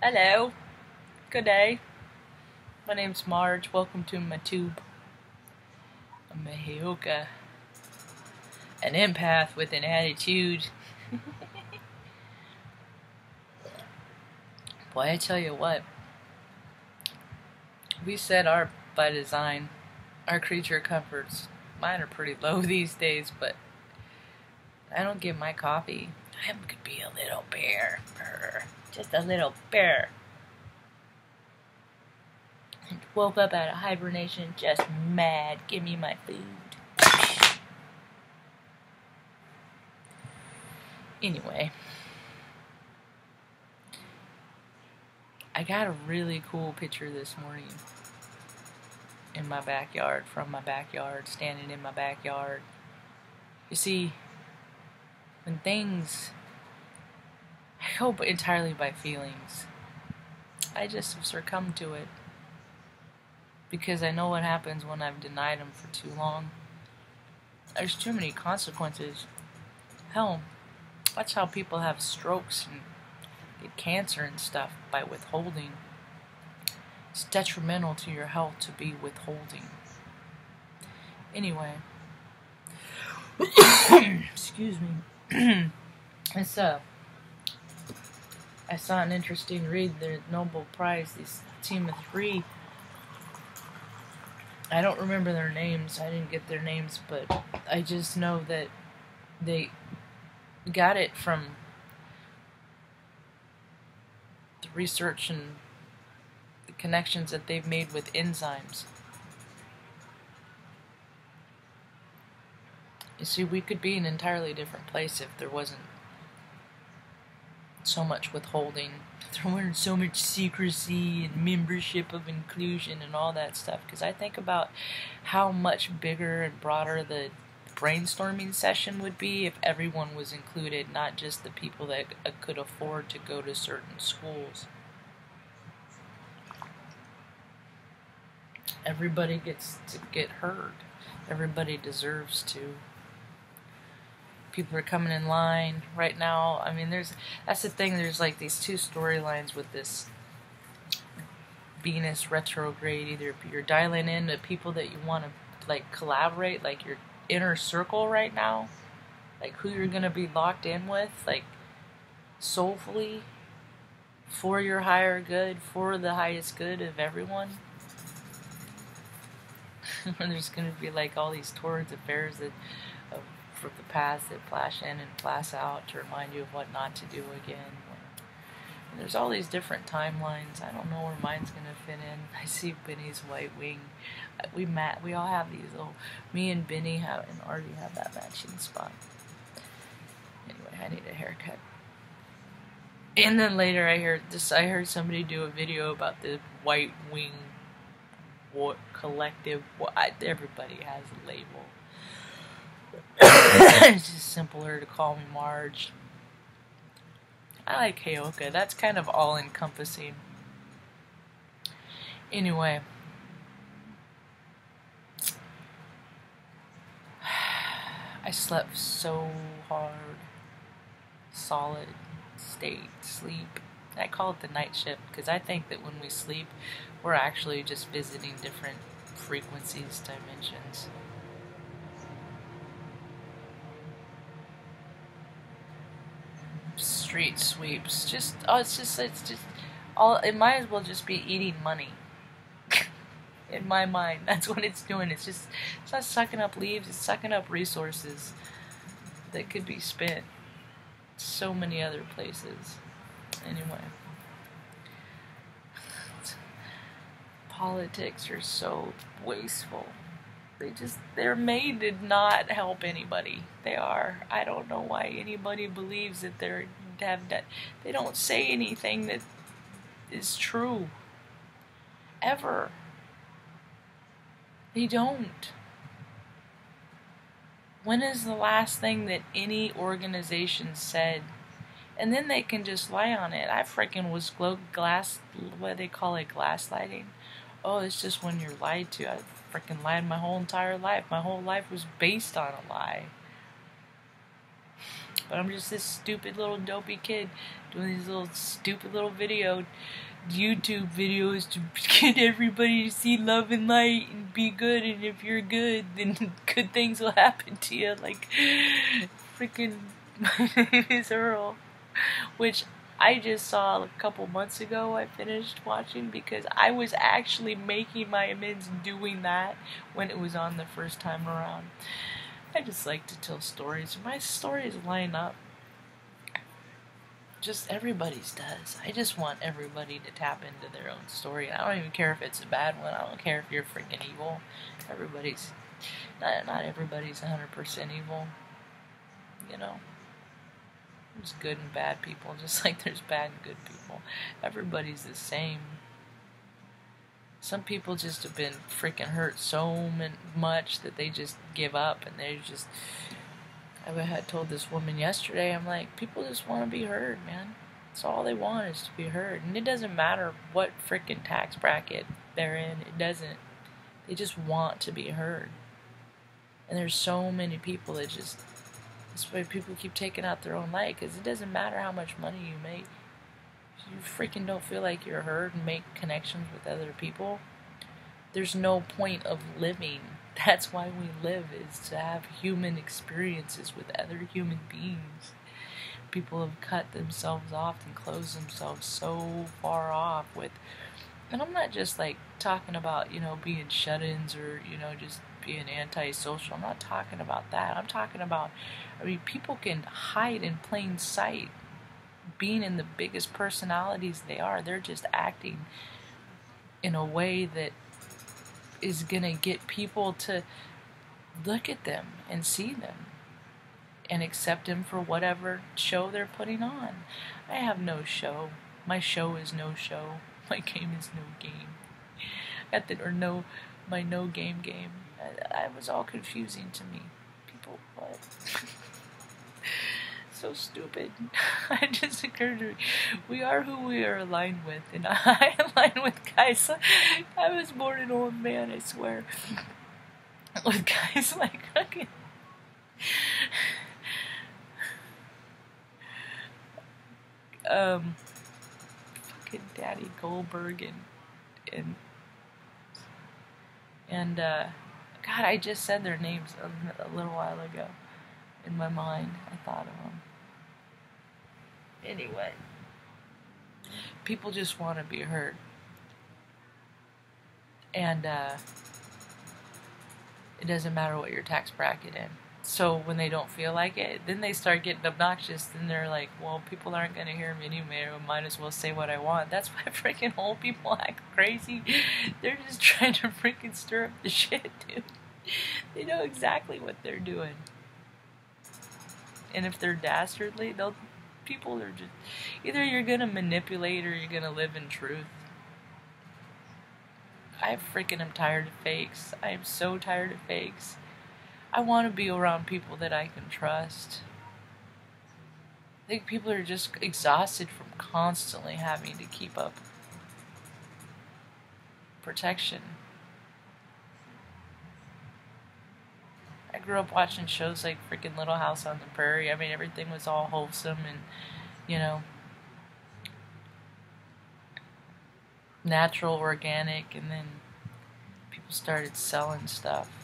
Hello. Good day. My name's Marge. Welcome to my tube. I'm a Heyoka. An empath with an attitude. Boy, I tell you what. We set our, by design, our creature comforts. Mine are pretty low these days, but I don't get my coffee. I could be a little bear. Just a little bear. Woke up out of hibernation, just mad. Give me my food. Anyway, I got a really cool picture this morning in my backyard, from my backyard, standing in my backyard. You see, when things, I go entirely by feelings. I just have succumbed to it. Because I know what happens when I've denied them for too long. There's too many consequences. Hell, that's how people have strokes and get cancer and stuff, by withholding. It's detrimental to your health to be withholding. Anyway. Excuse me. It's I saw an interesting read, the Nobel Prize, this team of 3. I don't remember their names. I didn't get their names, but I just know that they got it from the research and the connections that they've made with enzymes. You see, we could be in an entirely different place if there wasn't so much withholding, if there weren't so much secrecy and membership of inclusion and all that stuff. Because I think about how much bigger and broader the brainstorming session would be if everyone was included, not just the people that could afford to go to certain schools. Everybody gets to get heard. Everybody deserves to. People are coming in line right now. I mean, that's the thing. There's like these two storylines with this Venus retrograde. Either you're dialing in to people that you want to like collaborate, like your inner circle right now, like who you're gonna be locked in with, like soulfully, for your higher good, for the highest good of everyone. There's gonna be like all these torrid affairs that from the past that flash in and flash out to remind you of what not to do again. And there's all these different timelines. I don't know where mine's gonna fit in. I see Benny's white wing. We all have these little. Me and Benny and Artie have that matching spot. Anyway, I need a haircut. And then later I heard somebody do a video about the white wing collective. Everybody has a label. It's just simpler to call me Marge. I like Heyoka. That's kind of all-encompassing. Anyway. I slept so hard. Solid state sleep. I call it the night shift because I think that when we sleep, we're actually just visiting different frequencies, dimensions. Street sweeps, it might as well just be eating money. In my mind, that's what it's doing. It's not sucking up leaves, it's sucking up resources that could be spent so many other places. Anyway, politics are so wasteful. They're made to not help anybody. They are. I don't know why anybody believes that they don't say anything that is true. Ever. They don't. When is the last thing that any organization said? And then they can just lie on it. I freaking was what do they call it, gaslighting? Oh, it's just when you're lied to. I freaking lied my whole entire life. My whole life was based on a lie. but I'm just this stupid little dopey kid doing these little stupid little YouTube videos to get everybody to see love and light and be good, and if you're good, then good things will happen to you, like freaking my name is Earl, which I just saw a couple months ago. I finished watching because I was actually making my amends doing that when it was on the first time around. I just like to tell stories. My stories line up. Just everybody's does. I just want everybody to tap into their own story. I don't even care if it's a bad one. I don't care if you're freaking evil. Everybody's, not everybody's 100% evil. You know? There's good and bad people, just like there's bad and good people. Everybody's the same. Some people just have been freaking hurt so much that they just give up, and they just... I had told this woman yesterday, I'm like, people just want to be heard, man. That's all they want, is to be heard. And it doesn't matter what freaking tax bracket they're in. It doesn't. They just want to be heard. And there's so many people that just... That's why people keep taking out their own life, because it doesn't matter how much money you make. If you freaking don't feel like you're heard and make connections with other people, there's no point of living. That's why we live, is to have human experiences with other human beings. People have cut themselves off and closed themselves so far off with... And I'm not just like talking about, being shut-ins or, just being antisocial. I'm not talking about that. I'm talking about, people can hide in plain sight, being in the biggest personalities they are. They're just acting in a way that is going to get people to look at them and see them and accept them for whatever show they're putting on. I have no show. My show is no show. My game is no game. My no game. I was all confusing to me. People, what? So stupid. It just occurred to me. We are who we are aligned with, and I align with guys. I was born an old man, I swear. With guys like fucking... fucking Daddy Goldberg and God, I just said their names a little while ago. In my mind, I thought of them. Anyway, people just want to be heard. And it doesn't matter what your tax bracket in. So when they don't feel like it, then they start getting obnoxious. Then they're like, well, people aren't going to hear me anyway. I might as well say what I want. That's why freaking old people act crazy. They're just trying to freaking stir up the shit, dude. They know exactly what they're doing. And if they're dastardly, people are just... Either you're going to manipulate or you're going to live in truth. I freaking am tired of fakes. I am so tired of fakes. I want to be around people that I can trust. I think people are just exhausted from constantly having to keep up protection. I grew up watching shows like freaking Little House on the Prairie. I mean, everything was all wholesome and, natural, organic, and then people started selling stuff.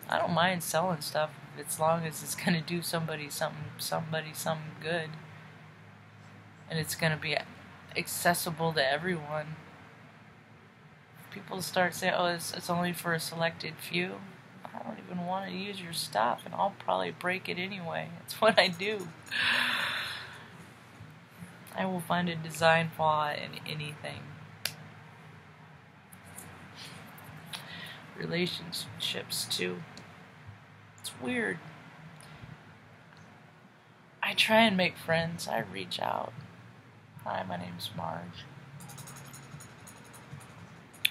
I don't mind selling stuff as long as it's going to do somebody something good. And it's going to be accessible to everyone. People start saying, oh, it's only for a selected few. I don't even want to use your stuff, and I'll probably break it anyway. That's what I do. I will find a design flaw in anything. Relationships, too. It's weird. I try and make friends. I reach out. Hi, my name's Marge.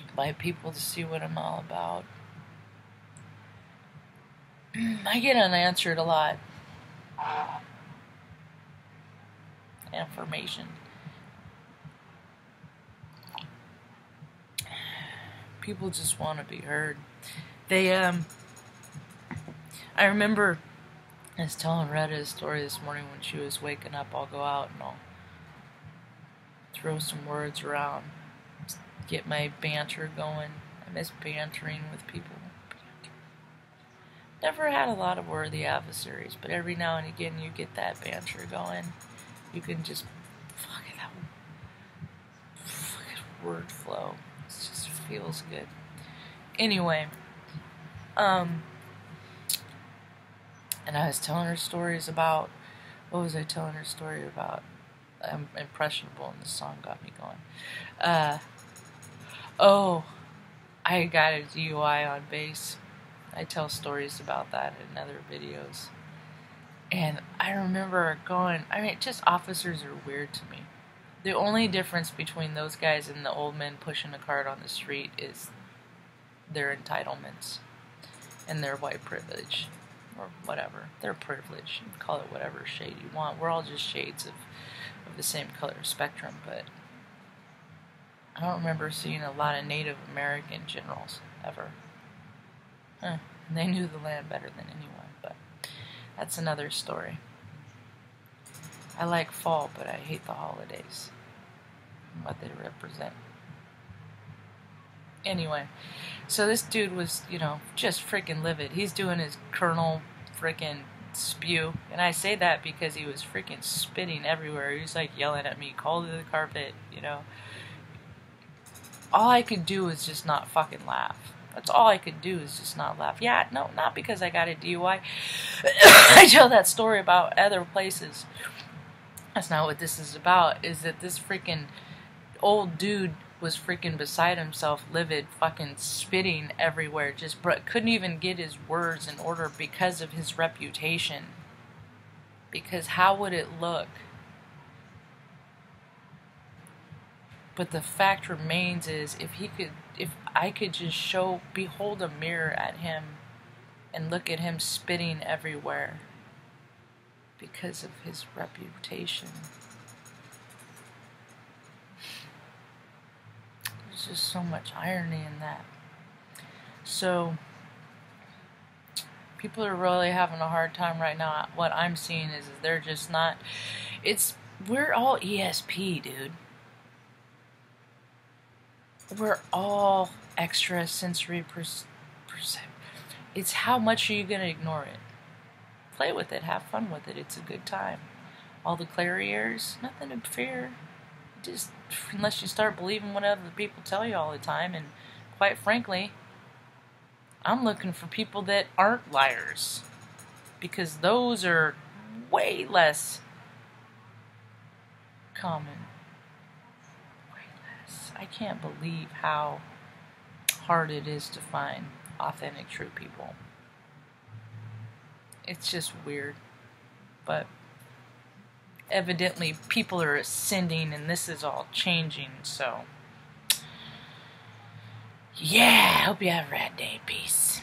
Invite people to see what I'm all about. I get unanswered a lot. Information. People just want to be heard. I remember I was telling Retta a story this morning when she was waking up. I'll go out and I'll throw some words around, get my banter going. I miss bantering with people. Never had a lot of worthy adversaries, but every now and again you get that banter going. You can just fucking word flow. It just feels good. Anyway, and I was telling her stories about, what was I telling her story about? I'm impressionable, and this song got me going. Oh, I got a DUI on base. I tell stories about that in other videos. And I remember going, just officers are weird to me. The only difference between those guys and the old men pushing a cart on the street is their entitlements and their white privilege, or whatever. Their privilege. You can call it whatever shade you want. We're all just shades of the same color spectrum, but I don't remember seeing a lot of Native American generals, ever. They knew the land better than anyone, but that's another story. I like fall, but I hate the holidays and what they represent. Anyway, so this dude was, just freaking livid. He's doing his colonel freaking spew, and I say that because he was freaking spitting everywhere. He was like yelling at me, call to the carpet, All I could do was just not fucking laugh. That's all I could do is just not laugh. Yeah, no, not because I got a DUI. I tell that story about other places. That's not what this is about, is that this freaking old dude was freaking beside himself, livid, fucking spitting everywhere, just couldn't even get his words in order because of his reputation. Because how would it look? But the fact remains is, if I could just behold a mirror at him and look at him spitting everywhere because of his reputation. There's just so much irony in that. So, people are really having a hard time right now. What I'm seeing is they're just not, we're all ESP, dude. We're all extra sensory perception. It's how much are you going to ignore it? Play with it. Have fun with it. It's a good time. All the clariers, nothing to fear. Just, unless you start believing what other people tell you all the time. And quite frankly, I'm looking for people that aren't liars. Because those are way less common. I can't believe how hard it is to find authentic, true people. It's just weird. But evidently people are ascending and this is all changing, so yeah, hope you have a rad day. Peace.